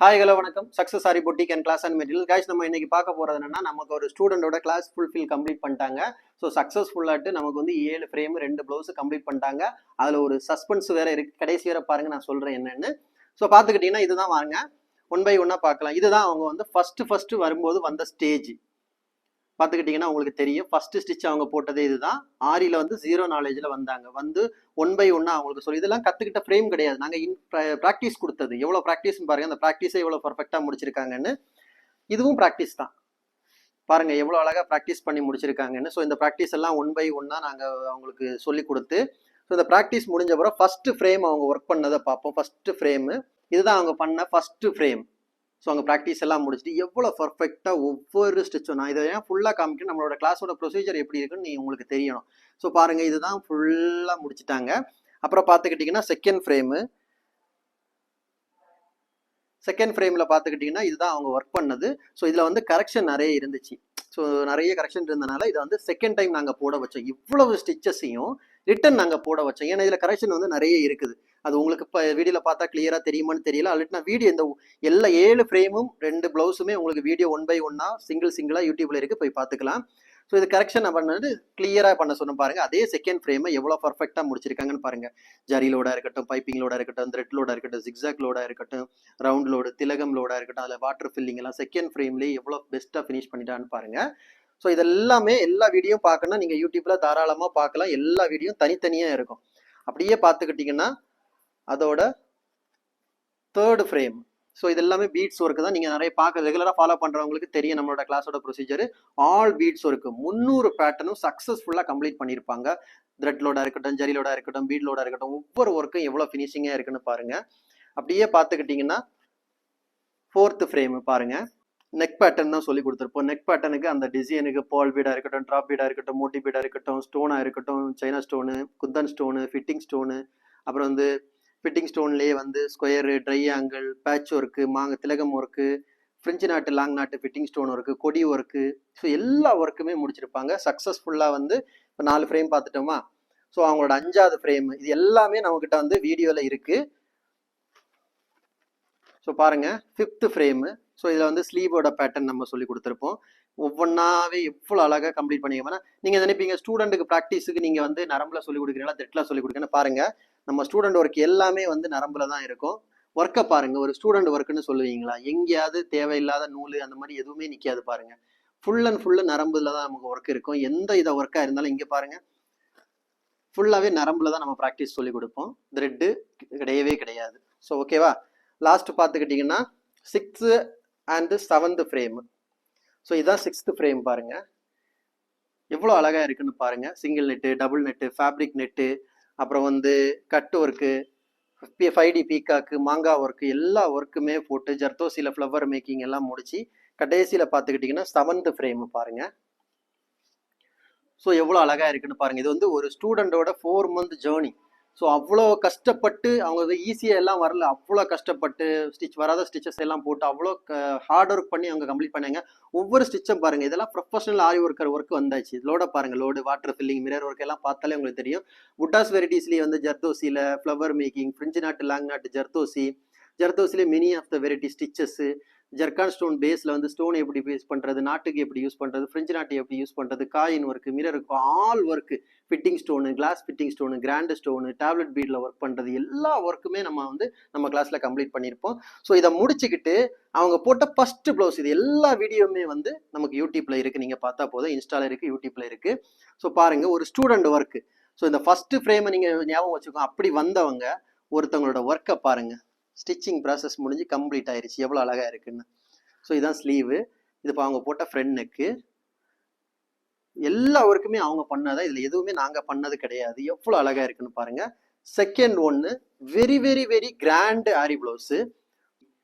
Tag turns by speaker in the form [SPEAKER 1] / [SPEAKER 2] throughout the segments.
[SPEAKER 1] Hi hello வணக்கம். Success sari boutique and class and material guys. நம்ம இன்னைக்கு பார்க்க போறது என்னன்னா, நமக்கு ஒரு ஸ்டூடெண்டோட கிளாஸ் ஃபுல்ஃபில் கம்ப்ளீட் பண்ணிட்டாங்க. ஸோ சக்ஸஸ்ஃபுல்லாட்டு நமக்கு வந்து 7 ஃப்ரேம் 2 ப்ளவுஸ் கம்ப்ளீட் பண்ணிட்டாங்க. அதில் ஒரு சஸ்பென்ஸ் வேற இருக்கு. கடைசி வேற பாருங்க, நான் சொல்றேன் என்னன்னு. ஸோ பார்த்துக்கிட்டீங்கன்னா இதுதான் வாங்க, ஒன் பை ஒன்னா பார்க்கலாம். இதுதான் அவங்க வந்து ஃபர்ஸ்ட் வரும்போது வந்த ஸ்டேஜ். பார்த்துக்கிட்டிங்கன்னா உங்களுக்கு தெரியும், ஃபர்ஸ்ட் ஸ்டிச் அவங்க போட்டதே இதுதான். ஆரியில் வந்து 0 நாலேஜில் வந்தாங்க. வந்து ஒன் பை ஒன்னா அவங்களுக்கு சொல்லி இதெல்லாம் கற்றுக்கிட்ட ஃப்ரேம் கிடையாது. நாங்கள் ப்ராக்டிஸ் கொடுத்தது. எவ்வளோ ப்ராக்டிஸ்னு பாருங்கள், அந்த ப்ராக்டிஸை எவ்வளோ பர்ஃபெக்டாக முடிச்சிருக்காங்கன்னு. இதுவும் ப்ராக்டிஸ் தான். பாருங்க எவ்வளோ அழகாக ப்ராக்டிஸ் பண்ணி முடிச்சிருக்காங்கன்னு. ஸோ இந்த ப்ராக்டிஸ் எல்லாம் ஒன் பை ஒன்னா நாங்கள் அவங்களுக்கு சொல்லி கொடுத்து, ஸோ இந்த ப்ராக்டிஸ் முடிஞ்ச பிறகு ஃபர்ஸ்ட் ஃப்ரேம் அவங்க ஒர்க் பண்ணதை பார்ப்போம். ஃபர்ஸ்ட் ஃப்ரேமு இதுதான் அவங்க பண்ண ஃபர்ஸ்ட் ஃப்ரேம். ஸோ அங்கே ப்ராக்டிஸ் எல்லாம் முடிச்சுட்டு எவ்வளோ பர்ஃபெக்டாக ஒவ்வொரு ஸ்டிச்சும், நான் இதை ஏன் ஃபுல்லாக காமிக்கணும், நம்மளோட கிளாஸோட ப்ரொசீஜர் எப்படி இருக்குன்னு உங்களுக்கு தெரியணும். ஸோ பாருங்கள், இதுதான் ஃபுல்லாக முடிச்சுட்டாங்க. அப்புறம் பார்த்துக்கிட்டிங்கன்னா செகண்ட் ஃப்ரேமில் பார்த்துக்கிட்டிங்கன்னா இதுதான் அவங்க ஒர்க் பண்ணது. ஸோ இதில் வந்து கரெக்ஷன் நிறைய இருந்துச்சு. ஸோ நிறைய கரெக்ஷன் இருந்தனால இதை வந்து செகண்ட் டைம் நாங்கள் போட வச்சோம். இவ்வளவு ஸ்டிச்சஸையும் ரிட்டன் நாங்கள் போட வச்சோம். ஏன்னா இதில் கரெக்ஷன் வந்து நிறைய இருக்குது. அது உங்களுக்கு இப்போ வீடியோவில் பார்த்தா கிளியராக தெரியுமான்னு தெரியல. ஆல்ரெடி நான் வீடியோ இந்த எல்லா 7 ஃப்ரேமும் 2 ப்ளவுஸுமே உங்களுக்கு வீடியோ ஒன் பை ஒன்னா சிங்கிளாக யூடியூப்ல இருக்குது, போய் பார்த்துக்கலாம். ஸோ இது கரெக்ஷன் பண்ணது கிளியராக பண்ண சொன்ன பாருங்க. அதே செகண்ட் ஃப்ரேமை எவ்வளோ பர்ஃபெக்டாக முடிச்சிருக்காங்கன்னு பாருங்க. ஜரி லோடாக இருக்கட்டும், பைப்பிங் லோடாக இருக்கட்டும், த்ரெட் லோடாக இருக்கட்டும், ஜிக்ஸாக் லோடாக இருக்கட்டும், ரவுண்ட் லோடு, திலகம் லோடாக இருக்கட்டும், அதில் வாட்டர் ஃபில்லிங் எல்லாம் செகண்ட் ஃப்ரேம்லேயே எவ்வளோ பெஸ்ட்டாக ஃபினிஷ் பண்ணிட்டான்னு பாருங்க. ஸோ இதெல்லாமே எல்லா வீடியோ பார்க்கணும்னா நீங்கள் யூடியூப்ல தாராளமாக பார்க்கலாம். எல்லா வீடியோ தனித்தனியாக இருக்கும். அப்படியே பார்த்துக்கிட்டிங்கன்னா அதோட தேர்ட் ஃப்ரேம். ஸோ இது எல்லாமே பீட்ஸ் ஒர்க்கு தான். நீங்கள் நிறைய பார்க்க ரெகுலராக ஃபாலோ பண்ணுறவங்களுக்கு தெரியும் நம்மளோட கிளாஸோட ப்ரொசீஜர். ஆல் பீட்ஸ் ஒர்க்கு 300 பேட்டர்னும் சக்ஸஸ்ஃபுல்லாக கம்ப்ளீட் பண்ணியிருப்பாங்க. த்ரெட் லோடாக இருக்கட்டும், ஜரி லோடாக இருக்கட்டும், பீட் லோடாக இருக்கட்டும், ஒவ்வொரு ஒர்க்கும் எவ்வளோ ஃபினிஷிங்காக இருக்குன்னு பாருங்க. அப்படியே பார்த்துக்கிட்டிங்கன்னா ஃபோர்த் ஃப்ரேம் பாருங்க. நெக் பேட்டர்ன் தான் சொல்லி கொடுத்துருப்போம். நெக் பேட்டர்னுக்கு அந்த டிசைனுக்கு பால் பீடாக இருக்கட்டும், ட்ராப் பீடாக இருக்கட்டும், மோட்டி பீடாக இருக்கட்டும், ஸ்டோனாக இருக்கட்டும், China stone, Kundan stone, fitting stone, அப்புறம் வந்து ஃபிட்டிங் ஸ்டோன்லேயே வந்து square, try angle, patch work, திலகம் ஒர்க்கு, ஃப்ரெஞ்சு நாட்டு, லாங் நாட்டு, ஃபிட்டிங் ஸ்டோன் ஒர்க்கு, கொடி ஒர்க்கு. ஸோ எல்லா ஒர்க்குமே முடிச்சிருப்பாங்க சக்ஸஸ்ஃபுல்லாக. வந்து இப்போ 4 ஃப்ரேம் பார்த்துட்டோமா. ஸோ அவங்களோட 5வது ஃப்ரேம் இது எல்லாமே நம்மக்கிட்ட வந்து வீடியோவில் இருக்குது. ஸோ பாருங்கள், 5th ஃப்ரேமு. ஸோ இதில் வந்து ஸ்லீவோட பேட்டர்ன் நம்ம சொல்லி கொடுத்துருப்போம். ஒவ்வொன்றாவே எவ்வளோ அழகாக கம்ப்ளீட் பண்ணிக்கோங்கன்னா நீங்கள் நினைப்பீங்க ஸ்டூடெண்ட்டுக்கு ப்ராக்டிஸுக்கு நீங்கள் வந்து நரம்பில் சொல்லி கொடுக்குறீங்களா, த்ரெட்டில் சொல்லி கொடுக்குறேன்னு பாருங்கள். நம்ம ஸ்டூடெண்ட் ஒர்க் எல்லாமே வந்து நரம்புல தான் இருக்கும். ஒர்க்கை பாருங்க, ஒரு ஸ்டூடெண்ட் ஒர்க்குன்னு சொல்லுவீங்களா, எங்கேயாவது தேவையில்லாத நூல் அந்த மாதிரி எதுவுமே நிற்காது பாருங்க. ஃபுல் அண்ட் ஃபுல்லு நரம்புல தான் நமக்கு ஒர்க் இருக்கும். எந்த இதை ஒர்க்காக இருந்தாலும் இங்கே பாருங்க, ஃபுல்லாகவே நரம்புல தான் நம்ம ப்ராக்டிஸ் சொல்லி கொடுப்போம். த்ரெட்டு கிடையவே கிடையாது. ஸோ ஓகேவா. லாஸ்ட் பார்த்துக்கிட்டிங்கன்னா 6th and 7th frame. So இதுதான் 6th ஃப்ரேம் பாருங்க, எவ்வளோ அழகாக இருக்குன்னு பாருங்க. Single net, double net, fabric net, அப்புறம் வந்து கட் ஒர்க்கு, 5D பீக்காக்கு, மாங்காய் ஒர்க்கு, எல்லா ஒர்க்குமே போட்டு ஜர்தோசியில் ஃப்ளவர் மேக்கிங் எல்லாம் முடிச்சு கடைசியில் பார்த்துக்கிட்டிங்கன்னா 7th ஃப்ரேம் பாருங்க. ஸோ எவ்வளோ அழகாக இருக்குன்னு பாருங்கள். இது வந்து ஒரு ஸ்டூடெண்டோட 4 month ஜேர்னி. ஸோ அவ்வளோ கஷ்டப்பட்டு அவங்க ஈஸியாக எல்லாம் வரல, அவ்வளோ கஷ்டப்பட்டு வராத ஸ்டிச்சஸ் எல்லாம் போட்டு அவ்வளோ ஹார்ட் ஒர்க் பண்ணி அவங்க கம்ப்ளீட் பண்ணாங்க. ஒவ்வொரு ஸ்டிச்சும் பாருங்கள், இதெல்லாம் ப்ரொஃபஷனல் ஆரி ஒர்க்கர் ஒர்க் வந்தாச்சு. லோட பாருங்கள், லோடு, வாட்டர் ஃபில்லிங், மிரர் ஒர்க் எல்லாம் பார்த்தாலே உங்களுக்கு தெரியும். புட்டாஸ் வெரைட்டிஸ்லேயே வந்து ஜர்தோசியில் flower making, French knot, long knot, ஜர்தோசிலே many of the variety stitches, zircon stone பேஸில் வந்து ஸ்டோன் எப்படி யூஸ் பண்ணுறது, நாட்டுக்கு எப்படி யூஸ் பண்ணுறது, ஃப்ரெஞ்சு நாட்டு எப்படி யூஸ் பண்ணுறது, coin work, mirror work, all work, fitting stone, glass fitting stone, grand stone, tablet பீடில் ஒர்க் பண்ணுறது, எல்லா ஒர்க்குமே நம்ம வந்து நம்ம கிளாஸில் கம்ப்ளீட் பண்ணியிருப்போம். ஸோ இதை முடிச்சுக்கிட்டு அவங்க போட்ட ஃபர்ஸ்ட் ப்ளவுஸ், இது எல்லா வீடியோவுமே வந்து நமக்கு யூடியூப்பில் இருக்குது. நீங்கள் பார்த்தா போதும், இன்ஸ்டாவில் இருக்குது, யூடியூப்பில் இருக்குது. ஸோ பாருங்கள், ஒரு ஸ்டூடெண்ட் ஒர்க்கு. ஸோ இந்த ஃபஸ்ட்டு ஃப்ரேமை நீங்கள் ஞாபகம் வச்சுக்கோங்க. அப்படி வந்தவங்க ஒருத்தவங்களோட ஒர்க்கை பாருங்கள். ஸ்டிச்சிங் ப்ராசஸ் முடிஞ்சு கம்ப்ளீட் ஆயிடுச்சு, எவ்வளோ அழகாக இருக்குன்னு. ஸோ இதுதான் ஸ்லீவு. இது இப்போ அவங்க போட்ட ஃப்ரண்ட் நெக்கு. எல்லா ஒர்க்குமே அவங்க பண்ணாதான், இதில் எதுவுமே நாங்கள் பண்ணது கிடையாது. எவ்வளோ அழகாக இருக்குன்னு பாருங்க. செகண்ட் ஒன்று வெரி வெரி வெரி கிராண்ட் ஆரி ப்ளவுஸு,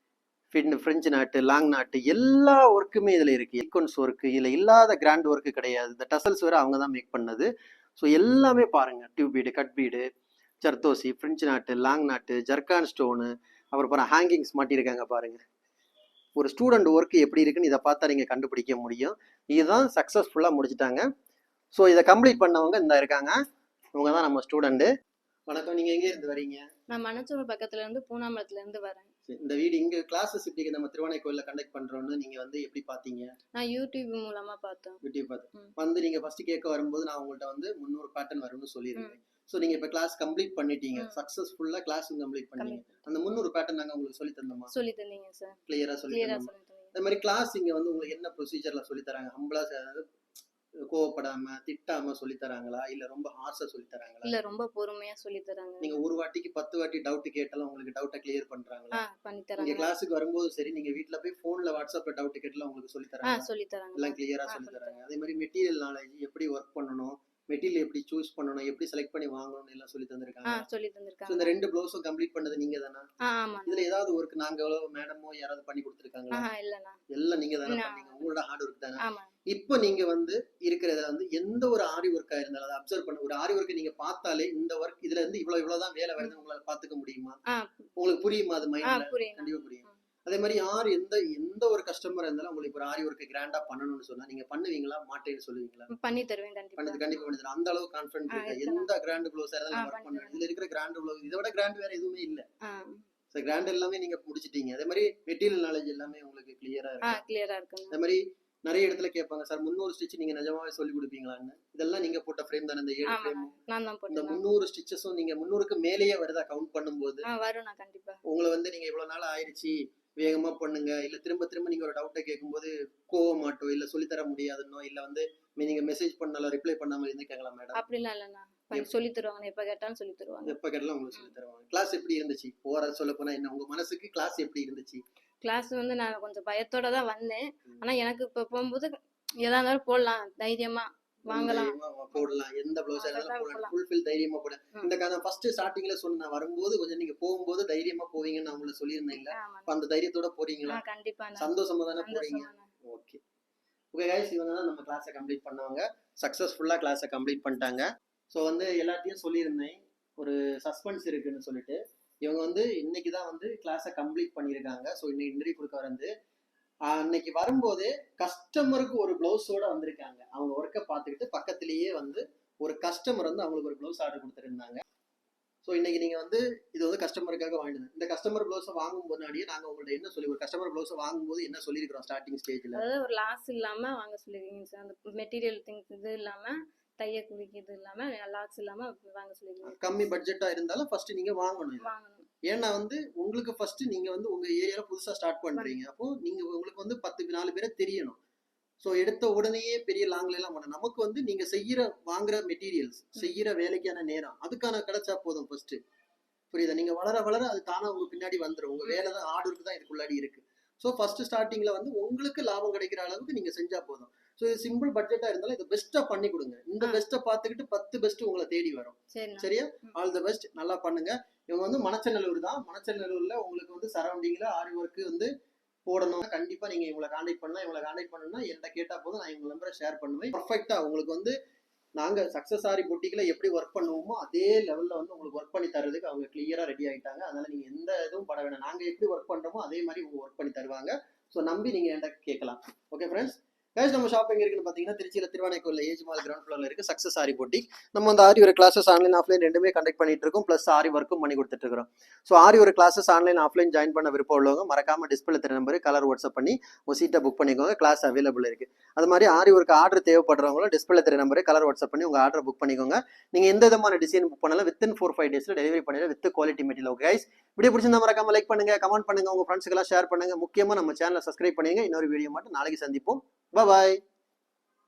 [SPEAKER 1] ஃப்ரெஞ்சு நாட்டு, லாங் நாட்டு, எல்லா ஒர்க்குமே இதில் இருக்குது. சீக்வன்ஸ் ஒர்க்கு இதில் இல்லாத கிராண்ட் ஒர்க்கு கிடையாது. இந்த டசல்ஸ் வேறு அவங்க தான் மேக் பண்ணது. ஸோ எல்லாமே பாருங்கள், tube bead, cut bead, zardozi, French knot, long knot, zircon stone, அப்புறம் பாருங்கள் ஹேங்கிங்ஸ் மாட்டியிருக்காங்க பாருங்கள். ஒரு ஸ்டூடெண்ட் ஒர்க்கு எப்படி இருக்குன்னு இதை பார்த்தா நீங்கள் கண்டுபிடிக்க முடியும். இதுதான் சக்ஸஸ்ஃபுல்லாக முடிச்சுட்டாங்க. ஸோ இதை கம்ப்ளீட் பண்ணவங்க இந்த இருக்காங்க, இவங்க தான் நம்ம ஸ்டூடெண்ட்டு. வணக்கம், நீங்கள் எங்கே இருந்து வரீங்க?
[SPEAKER 2] நான் மணச்சூர் பக்கத்துல இருந்து பூனாமரத்துல இருந்து வரேன்.
[SPEAKER 1] இந்த வீடியோ இங்க கிளாஸஸ் இப்படி நம்ம திருவானைக்கோயில்ல கண்டக்ட் பண்றோம்னு நீங்க வந்து எப்படி பாத்தீங்க?
[SPEAKER 2] நான் யூடியூப் மூலமா பார்த்தேன்.
[SPEAKER 1] யூடியூப் பார்த்து வந்து நீங்க ஃபர்ஸ்ட் கேட்க வரும்போது நான் உங்கள்ட்ட வந்து 300 பேட்டர்ன் வரும்னு சொல்லியிருந்தேன். ஸோ நீங்க இப்ப கிளாஸ் கம்ப்ளீட் பண்ணிட்டீங்க, சக்சஸ்ஃபுல்லா கிளாஸ் கம்ப்ளீட் பண்ணீங்க. அந்த 300 பேட்டர்ன் நாங்க உங்களுக்கு சொல்லி தந்தோமா?
[SPEAKER 2] சொல்லி தந்தீங்க சார்.
[SPEAKER 1] கிளியரா சொல்லி தந்தோமா? இந்த மாதிரி கிளாஸ் இங்க வந்து உங்களுக்கு என்ன ப்ரொசீஜர்ல சொல்லி தராங்க? ஹம்பிளா கோவப்படாம திட்டாம சொல்லி தராங்களா இல்ல ரொம்ப ஹார்ஷா சொல்லி தராங்களா?
[SPEAKER 2] இல்ல ரொம்ப பொறுமையா சொல்லி தராங்க.
[SPEAKER 1] நீங்க ஒரு வாட்டிக்கு 10 வாட்டி டவுட் கேட்டாலும் உங்களுக்கு டவுட்ட கிளியர் பண்றாங்களா?
[SPEAKER 2] பண்ணி தராங்க.
[SPEAKER 1] நீங்க கிளாஸுக்கு வரும்போது சரி, நீங்க வீட்ல போய் போன்ல வாட்ஸ்அப்ல டவுட் கேட்டாலும் உங்களுக்கு சொல்லி தராங்க.
[SPEAKER 2] சொல்லி தராங்க.
[SPEAKER 1] எல்லாம் கிளியரா சொல்லி தராங்க. அதே மாதிரி மெட்டீரியல் நாலேஜ் எப்படி ஒர்க் பண்ணணும், மெட்டீரியல் எப்படி சூஸ் பண்ணணும், எப்படி செலக்ட் பண்ணி வாங்கணும் எல்லாம் சொல்லி தந்திருக்காங்க.
[SPEAKER 2] சொல்லி தந்திருக்காங்க.
[SPEAKER 1] இந்த 2 ப்ளவுஸும் கம்ப்ளீட் பண்ணது நீங்க தானா?
[SPEAKER 2] ஆமா.
[SPEAKER 1] இதுல ஏதாவது ஒர்க் நாங்க மேடமோ யாராவது பண்ணி கொடுத்திருக்காங்களா?
[SPEAKER 2] இல்லண்ணா.
[SPEAKER 1] எல்லாம் நீங்க தானே பண்ணீங்க. உங்களோட ஹார்ட் ஒர்க் தானே.
[SPEAKER 2] ஆமா.
[SPEAKER 1] இப்போ நீங்க வந்து இருக்கிறத வந்து எந்த ஒரு ஆரி ஒர்க்கா இருந்தாலும் அதை அப்சர்வ் பண்ண, ஒரு ஆரி ஒர்க்கை நீங்க பார்த்தாலே இந்த ஒர்க் இதுல இருந்து இவ்வளவுதான் வேலை வருது உங்களால பாத்துக்க முடியுமா? உங்களுக்கு புரியுமா? அது மைண்ட்ல கண்டிப்பா புரியும். அதே மாதிரி யார் எந்த ஒரு கஸ்டமர் இருந்தாலும் உங்களுக்கு ஒரு ஆரி ஒர்க் கிராண்டா பண்ணணும்னு சொன்னா நீங்க பண்ணுவீங்களா மாட்டேன்னு சொல்லுவீங்களா?
[SPEAKER 2] பண்ணி தருவேன். கண்டிப்பா
[SPEAKER 1] பண்ணி தருவேன். அந்த அளவுக்கு கான்ஃபிடன்ட் இருக்கு. எந்த கிராண்ட் ப்ளவுஸ் இருந்தாலும் ஒர்க் பண்ணுவேன். இதுல இருக்கிற கிராண்ட் ப்ளவுஸ் இதை விட கிராண்ட் வேற எதுவுமே இல்ல. சோ கிராண்ட் எல்லாமே நீங்க முடிச்சிட்டீங்க. அதே மாதிரி மெட்டீரியல் நாலேஜ் எல்லாமே உங்களுக்கு கிளியரா இருக்கு. அதே மாதிரி நிறைய இடத்துல கேட்பாங்க, சார் 300 ஸ்டிச் நீங்க நிஜமாவே சொல்லி கொடுப்பீங்களான்னு. இதெல்லாம் நீங்க போட்ட ஃப்ரேம் தானே? இந்த 7 ஃப்ரேம் இந்த 300 ஸ்டிச்சஸும் நீங்க 300க்கு மேலேயே வருதா கவுண்ட் பண்ணும்போது?
[SPEAKER 2] வரும். கண்டிப்பா
[SPEAKER 1] உங்களை வந்து நீங்க இவ்வளவு நாள் ஆயிடுச்சு வேகமா பண்ணுங்க, இல்ல திரும்ப திரும்ப நீங்க ஒரு டவுட்டை கேட்கும்போது கோவமாட்டோ இல்ல சொல்லித்தர முடியாதுன்னோ இல்ல வந்து நீங்க மெசேஜ் பண்ணாலும் ரிப்ளை பண்ணாம இருந்துக்கங்களா மேடம்?
[SPEAKER 2] அப்படிலாம் இல்லண்ணா. சொல்லி தருவாங்க. எப்ப கேட்டாலும் சொல்லி தருவாங்க.
[SPEAKER 1] எப்ப கேட்டாலும் உங்களுக்கு சொல்லி தருவாங்க. கிளாஸ் எப்படி இருந்துச்சு? போற சொல்ல போனா என்ன உங்க மனசுக்கு கிளாஸ் எப்படி இருந்துச்சு?
[SPEAKER 2] கிளாஸ் வந்து நான் கொஞ்சம் பயத்தோட தான் வந்தேன். ஆனா எனக்கு இப்ப போகும்போது எதா இருந்தாலும் போடலாம், தைரியமா வாங்கலாம்,
[SPEAKER 1] போடலாம். எந்த ப்ளவுஸ் இருந்தாலும் போடலாம். ஃபுல்ஃபில் தைரியமா போட. இந்த காரணம் ஃபர்ஸ்ட் ஸ்டார்டிங்ல சொன்ன வரும்போது கொஞ்சம் நீங்க போகும்போது தைரியமா போவீங்கன்னு நான் உங்களுக்கு சொல்லியிருந்தேன்ல. அந்த தைரியத்தோட போறீங்களா?
[SPEAKER 2] கண்டிப்பா.
[SPEAKER 1] சந்தோஷமா தானே போறீங்க? ஓகே ஓகே கைஸ், இவங்க தான் நம்ம கிளாஸை கம்ப்ளீட் பண்ணவங்க. சக்ஸஸ்ஃபுல்லா கிளாஸை கம்ப்ளீட் பண்ணிட்டாங்க. ஸோ வந்து எல்லாத்தையும் சொல்லியிருந்தேன், ஒரு சஸ்பென்ஸ் இருக்குன்னு சொல்லிட்டு. இவங்க வந்து இன்னைக்கு தான் வந்து கிளாஸை கம்ப்ளீட் பண்ணியிருக்காங்க. ஸோ இன்னைக்கு இன்டர்வியூ கொடுக்க வந்து அன்னைக்கு வரும்போதே கஸ்டமருக்கு ஒரு பிளவுஸோட வந்திருக்காங்க. அவங்க ஒர்க்கை பார்த்துக்கிட்டு பக்கத்திலேயே வந்து ஒரு கஸ்டமர் வந்து அவங்களுக்கு ஒரு பிளவுஸ் ஆர்டர் கொடுத்துருந்தாங்க. ஸோ இன்னைக்கு நீங்க வந்து இது வந்து கஸ்டமருக்காக வாங்கினது. இந்த கஸ்டமர் பிளவுஸை வாங்கும் முன்னாடியே நாங்க உங்கள்ட்ட என்ன சொல்லி, ஒரு கஸ்டமர் பிளவுஸை வாங்கும்போது என்ன சொல்லியிருக்கிறோம் ஸ்டார்டிங் ஸ்டேஜ்ல?
[SPEAKER 2] அதாவது ஒரு லாஸ் இல்லாம வாங்க சொல்லிருக்கீங்க சார். அந்த மெட்டீரியல் திங்ஸ் இது இல்லாம தைய குளிக்கு இது இல்லாம லாஸ் இல்லாம வாங்க சொல்லிருக்கீங்க.
[SPEAKER 1] கம்மி பட்ஜெட்டா இருந்தாலும் ஃபர்ஸ்ட் நீங்க வாங்கணும். ஏன்னா வந்து உங்களுக்கு ஃபர்ஸ்ட் நீங்க வந்து உங்க ஏரியால புதுசா ஸ்டார்ட் பண்றீங்க. அப்போ நீங்க உங்களுக்கு வந்து 4 பேரை தெரியணும். ஸோ எடுத்த உடனேயே பெரிய லாங்ல எல்லாம் பண்ண, நமக்கு வந்து நீங்க வாங்குற மெட்டீரியல்ஸ் செய்யற வேலைக்கான நேரம் அதுக்கான கிடைச்சா போதும் ஃபர்ஸ்ட். புரியுதா? நீங்க வளர வளர அது தானா உங்க பின்னாடி வந்துடும். உங்க வேலை தான் ஆர்டருக்கு தான் இதுக்குள்ளாடி இருக்கு. ஸோ ஃபர்ஸ்ட் ஸ்டார்டிங்ல வந்து உங்களுக்கு லாபம் கிடைக்கிற அளவுக்கு நீங்க செஞ்சா போதும். ஸோ இது சிம்பிள் பட்ஜெட்டா இருந்தாலும் இதை பெஸ்ட்டா பண்ணி கொடுங்க. இந்த பெஸ்ட்டை பார்த்துக்கிட்டு 10 பெஸ்ட் உங்களை தேடி வரும். சரியா? All the best. நல்லா பண்ணுங்க. இவங்க வந்து மணச்சநல்லூர் தான். மணச்சநல்லூர்ல உங்களுக்கு வந்து சரௌண்டிங்ல ஆரி ஒர்க் வந்து போடணும். கண்டிப்பா நீங்க இவங்களை கான்டாக்ட் பண்ணலாம். இவங்களை கான்டாக்ட் பண்ணணும்னா என்கிட்ட கேட்டா போதும், நான் இவங்க நம்பரை ஷேர் பண்ணுவேன். பர்ஃபெக்டா உங்களுக்கு வந்து நாங்க சக்சஸ் ஆரி பொட்டிக்ல எப்படி ஒர்க் பண்ணுவோமோ அதே லெவல்ல வந்து உங்களுக்கு ஒர்க் பண்ணி தரதுக்கு அவங்க கிளியரா ரெடி ஆயிட்டாங்க. அதனால நீங்க எந்த இதுவும் பட வேணாம். நாங்க எப்படி ஒர்க் பண்றோமோ அதே மாதிரி உங்க ஒர்க் பண்ணி தருவாங்க. ஸோ நம்பி நீங்க என்கிட்ட கேட்கலாம். ஓகே ஃப்ரெண்ட்ஸ், கைஸ் நம்ம ஷாப் எங்க இருக்குன்னு பாத்தீங்கன்னா திருச்சியில திருவானைக்கோயில்ல ஏஜ் மால் கிரவுண்ட் ஃப்ளோர்ல இருக்கு சக்சஸ் ஆரி பொட்டிக். நம்ம வந்து ஆரி ஒரு கிளாஸஸ் ஆன்லைன் ஆஃப்லைன் ரெண்டுமே கண்டக்ட் பண்ணிட்டு இருக்கோம். பிளஸ் ஆரி ஒர்க்கும் பண்ணி கொடுத்துட்டு இருக்கோம். ஸோ ஆரி ஒரு கிளாஸஸ் ஆன்லைன் ஆஃப்லைன் ஜாயின் பண்ண விருப்பம் உள்ளவங்க மறக்காம டிஸ்பிளே தெரிய நம்பர் கலர் வாட்ஸ்அப் பண்ணி ஒரு சீட்டை புக் பண்ணிக்கோங்க. கிளாஸ் அவைலபிள் இருக்கு. அது மாதிரி ஆரி ஒர்க் ஆர்டர் தேவைப்படுறவங்களும் டிஸ்பிளே தெரிய நம்பர் கலர் வாட்ஸ்அப் பண்ணி உங்க ஆர்டர் புக் பண்ணிக்கோங்க. நீங்க எந்த விதமான டிசைன் புக் பண்ணாலும் வித்தின் 4-5 டேஸ்ல டெலிவரி பண்ணிடுறோம் with quality material. Okay guys, video பிடிச்சிருந்தா மறக்காம லைக் பண்ணுங்க, கமெண்ட் பண்ணுங்க, உங்க ஃப்ரெண்ட்ஸ்க்கு எல்லாம் ஷேர் பண்ணுங்க. முக்கியமா நம்ம சேனலை சப்ஸ்கிரைப் பண்ணுங்க. இன்னொரு வீடியோ மட்டும் நாளைக்கு சந்திப்போம். பாய்.